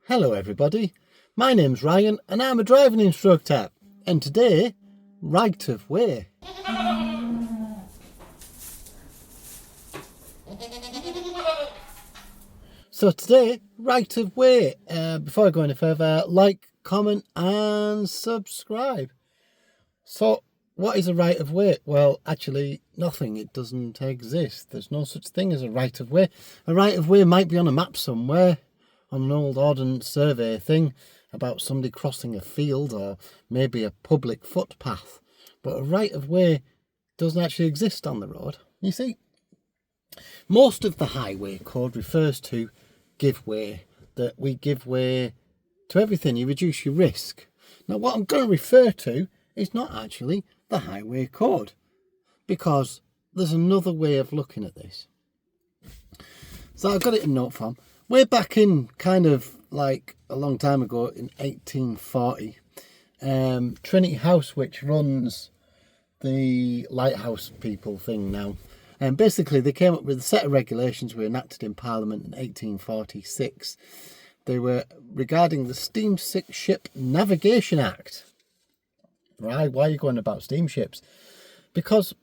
Hello everybody, my name's Ryan and I'm a driving instructor, and today, right of way. So today, right of way. Before I go any further, like, comment and subscribe. So what is a right of way? Well, actually nothing. It doesn't exist. There's no such thing as a right of way. A right of way might be on a map somewhere, on an old ordnance survey thing about somebody crossing a field or maybe a public footpath. But a right of way doesn't actually exist on the road. You see, most of the highway code refers to give way, that we give way to everything. You reduce your risk. Now what I'm going to refer to is not actually the highway code, because there's another way of looking at this. So I've got it in note form. Way back in kind of like a long time ago in 1840, Trinity House, which runs the lighthouse people thing now, and basically they came up with a set of regulations were enacted in Parliament in 1846. They were regarding the Steamship Navigation Act. Right, why are you going about steamships? Because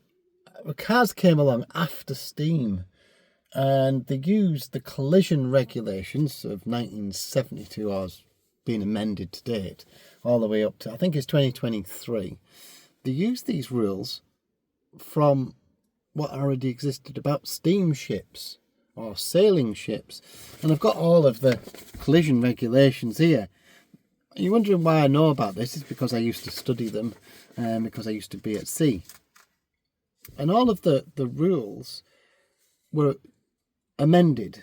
cars came along after steam, and they used the collision regulations of 1972, or has been amended to date, all the way up to, I think it's 2023. They used these rules from what already existed about steamships or sailing ships. And I've got all of the collision regulations here. You're wondering why I know about this? It's because I used to study them, because I used to be at sea. And all of the rules were amended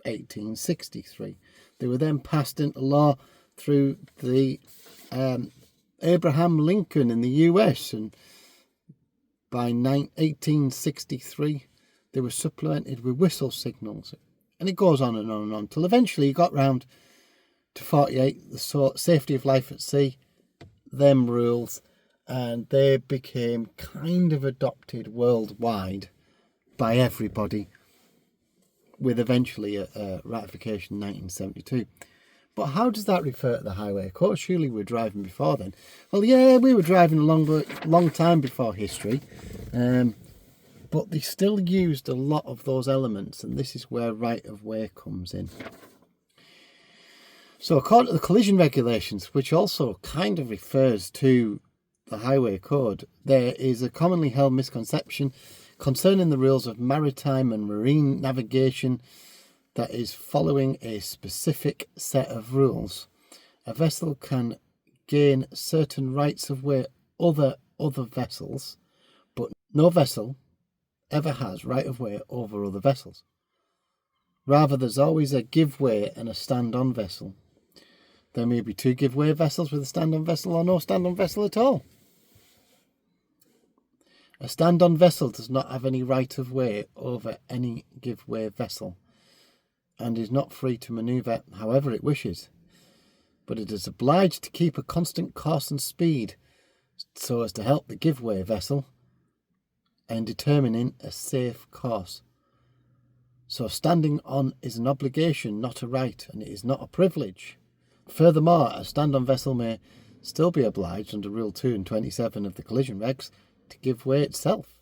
1863. They were then passed into law through the Abraham Lincoln in the US, and by 1863 they were supplemented with whistle signals, and it goes on and on and on till eventually you got round to 48, the safety of life at sea, them rules, and they became kind of adopted worldwide by everybody, with eventually a ratification in 1972. But how does that refer to the highway code? Surely we were driving before then. Well, yeah, we were driving a long time before history, but they still used a lot of those elements, and this is where right of way comes in. So according to the collision regulations, which also kind of refers to the highway code, there is a commonly held misconception concerning the rules of maritime and marine navigation that is following a specific set of rules. A vessel can gain certain rights of way over other vessels, but no vessel ever has right of way over other vessels. Rather, there's always a give way and a stand-on vessel. There may be two give way vessels with a stand-on vessel, or no stand-on vessel at all. A stand-on vessel does not have any right of way over any give way vessel, and is not free to manoeuvre however it wishes, but it is obliged to keep a constant course and speed so as to help the give way vessel in determining a safe course. So standing on is an obligation, not a right, and it is not a privilege. Furthermore, a stand-on vessel may still be obliged under Rule 2 and 27 of the collision regs to give way itself.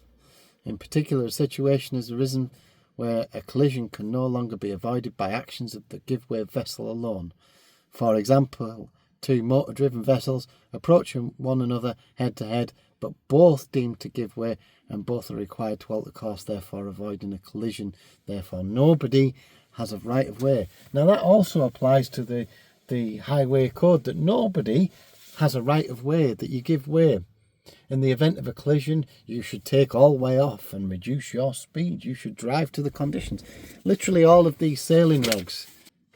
In particular, a situation has arisen where a collision can no longer be avoided by actions of the give way vessel alone. For example, two motor-driven vessels approaching one another head-to-head, but both deemed to give way, and both are required to alter course, therefore avoiding a collision. Therefore, nobody has a right of way. Now, that also applies to the highway code, that nobody has a right of way, that you give way. In the event of a collision, you should take all way off and reduce your speed. You should drive to the conditions. Literally all of these sailing regs,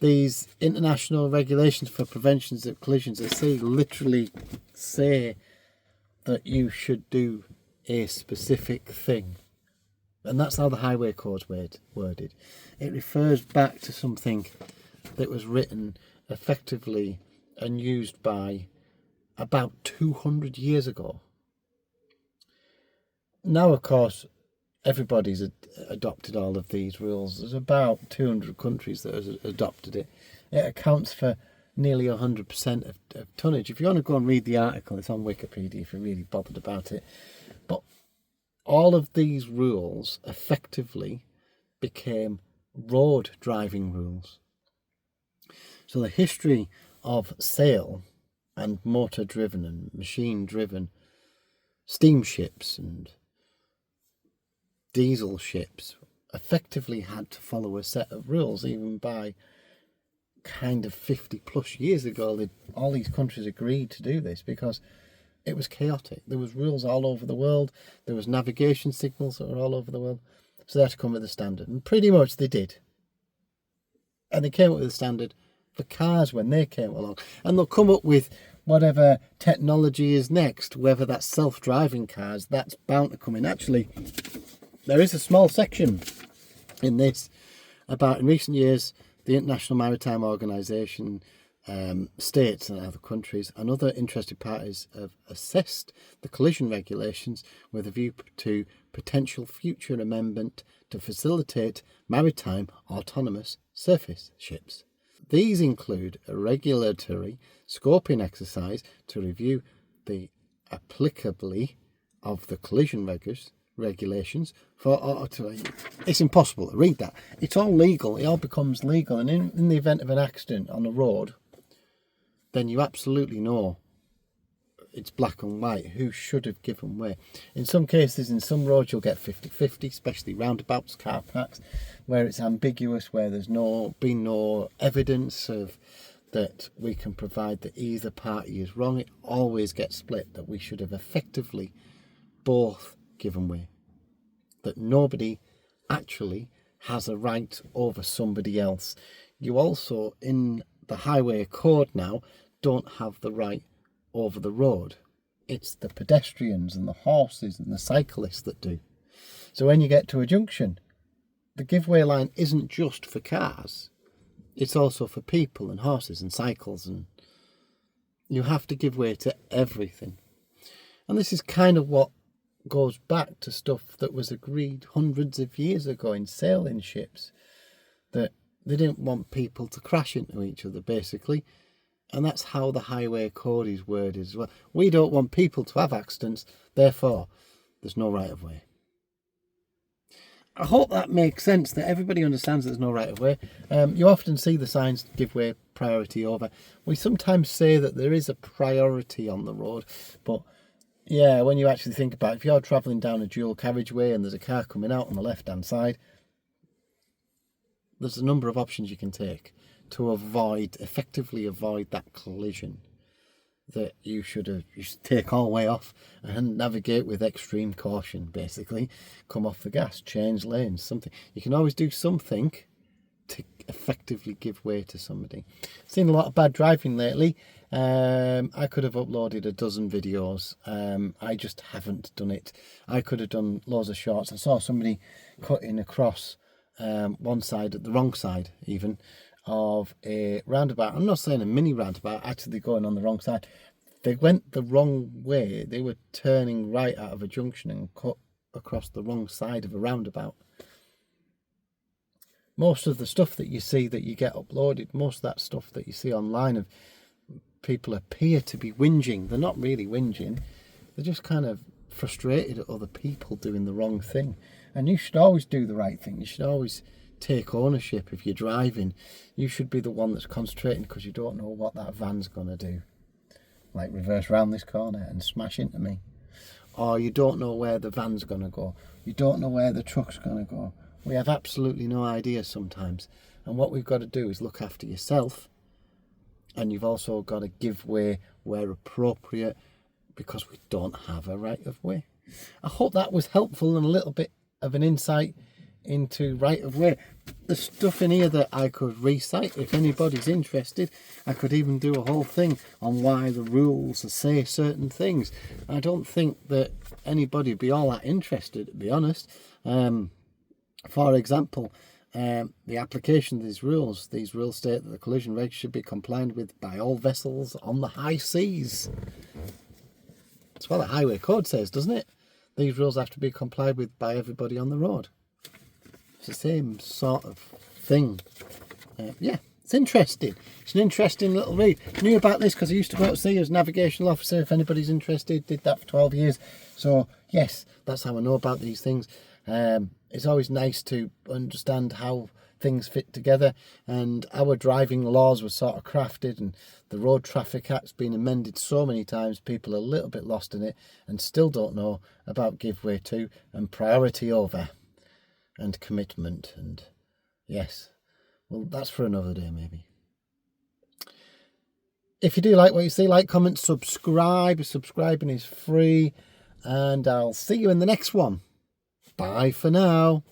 these international regulations for preventions of collisions at sea, literally say that you should do a specific thing. And that's how the highway code's worded. It refers back to something that was written effectively and used by about 200 years ago. Now, of course, everybody's adopted all of these rules. There's about 200 countries that have adopted it. It accounts for nearly 100% of tonnage. If you want to go and read the article, it's on Wikipedia if you're really bothered about it. But all of these rules effectively became road driving rules. So the history of sail and motor driven and machine driven steamships and diesel ships effectively had to follow a set of rules. Even by kind of 50 plus years ago, all these countries agreed to do this because it was chaotic. There was rules all over the world. There was navigation signals that were all over the world. So they had to come with a standard. And pretty much they did. And they came up with a standard for cars when they came along. And they'll come up with whatever technology is next, whether that's self-driving cars, that's bound to come in. Actually, there is a small section in this about, in recent years, the International Maritime Organisation, states and other countries and other interested parties have assessed the collision regulations with a view to potential future amendment to facilitate maritime autonomous surface ships. These include a regulatory scoping exercise to review the applicability of the collision regulations for auto. It's impossible to read that. It's all legal. It all becomes legal. And in the event of an accident on the road, then you absolutely know it's black and white who should have given way. In some cases, in some roads, you'll get 50-50, especially roundabouts, car parks, where it's ambiguous, where there's been no evidence of that we can provide that either party is wrong. It always gets split, that we should have effectively both given way, that nobody actually has a right over somebody else. You also, in the highway code now, don't have the right over the road. It's the pedestrians and the horses and the cyclists that do. So when you get to a junction, the give-way line isn't just for cars. It's also for people and horses and cycles, and you have to give way to everything. And this is kind of what goes back to stuff that was agreed hundreds of years ago in sailing ships, that they didn't want people to crash into each other, basically. And that's how the highway code is worded as well. We don't want people to have accidents, therefore there's no right of way. I hope that makes sense, that everybody understands there's no right of way. You often see the signs give way, priority over. We sometimes say that there is a priority on the road, but yeah, when you actually think about it, if you're travelling down a dual carriageway and there's a car coming out on the left hand side, there's a number of options you can take to effectively avoid that collision, that you should take all the way off and navigate with extreme caution, basically. Come off the gas, change lanes, something. You can always do something to effectively give way to somebody. Seen a lot of bad driving lately. I could have uploaded a dozen videos. I just haven't done it. I could have done loads of shorts. I saw somebody cutting across one side, the wrong side even, of a roundabout. I'm not saying a mini roundabout, actually going on the wrong side. They went the wrong way. They were turning right out of a junction and cut across the wrong side of a roundabout. Most of the stuff that you see that you get uploaded, most of that stuff that you see online of people appear to be whinging. They're not really whinging. They're just kind of frustrated at other people doing the wrong thing. And you should always do the right thing. You should always take ownership. If you're driving, you should be the one that's concentrating, because you don't know what that van's going to do. Like reverse round this corner and smash into me. Or you don't know where the van's going to go. You don't know where the truck's going to go. We have absolutely no idea sometimes. And what we've got to do is look after yourself. And you've also got to give way where appropriate, because we don't have a right of way. I hope that was helpful and a little bit of an insight into right of way. There's stuff in here that I could recite if anybody's interested. I could even do a whole thing on why the rules say certain things. I don't think that anybody would be all that interested, to be honest. For example, the application of these rules state that the collision regs should be complied with by all vessels on the high seas. That's what the highway code says, doesn't it? These rules have to be complied with by everybody on the road. It's the same sort of thing. Yeah, It's interesting. It's an interesting little read. I knew about this because I used to go out to sea as navigational officer, if anybody's interested. Did that for 12 years. So, yes, that's how I know about these things. It's always nice to understand how things fit together, and our driving laws were sort of crafted, and the Road Traffic Act's been amended so many times, people are a little bit lost in it and still don't know about give way to and priority over and commitment. And yes, well, that's for another day maybe. If you do like what you see, like, comment, subscribe. Subscribing is free, and I'll see you in the next one. Bye for now.